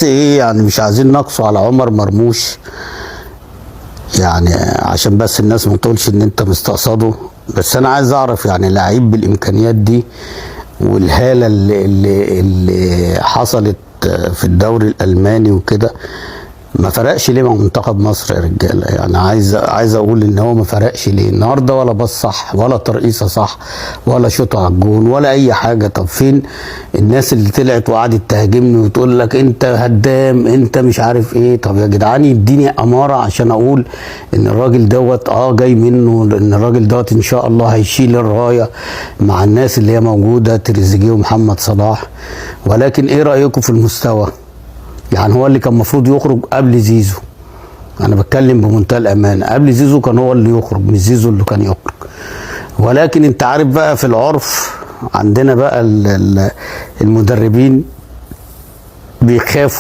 ايه يعني مش عايزين نقصوا على عمر مرموش، يعني عشان بس الناس ما تقولش ان انت مستقصده، بس انا عايز اعرف يعني لعيب بالامكانيات دي والهاله اللي حصلت في الدوري الالماني وكده، ما فرقش ليه مع منتخب مصر يا رجاله؟ يعني عايز اقول ان هو ما فرقش ليه النهارده، ولا باص صح ولا ترقيصه صح ولا شوط على الجون ولا اي حاجه. طب فين الناس اللي طلعت وقعدت تهاجمني وتقول لك انت هدام انت مش عارف ايه؟ طب يا جدعان اديني اماره عشان اقول ان الراجل دوت جاي منه، ان الراجل دوت ان شاء الله هيشيل الرايه مع الناس اللي هي موجوده تريزيجيه ومحمد صلاح. ولكن ايه رايكم في المستوى؟ يعني هو اللي كان المفروض يخرج قبل زيزو، انا بتكلم بمنتهى الامانه، قبل زيزو كان هو اللي يخرج مش زيزو اللي كان يخرج. ولكن انت عارف بقى في العرف عندنا بقى المدربين بيخافوا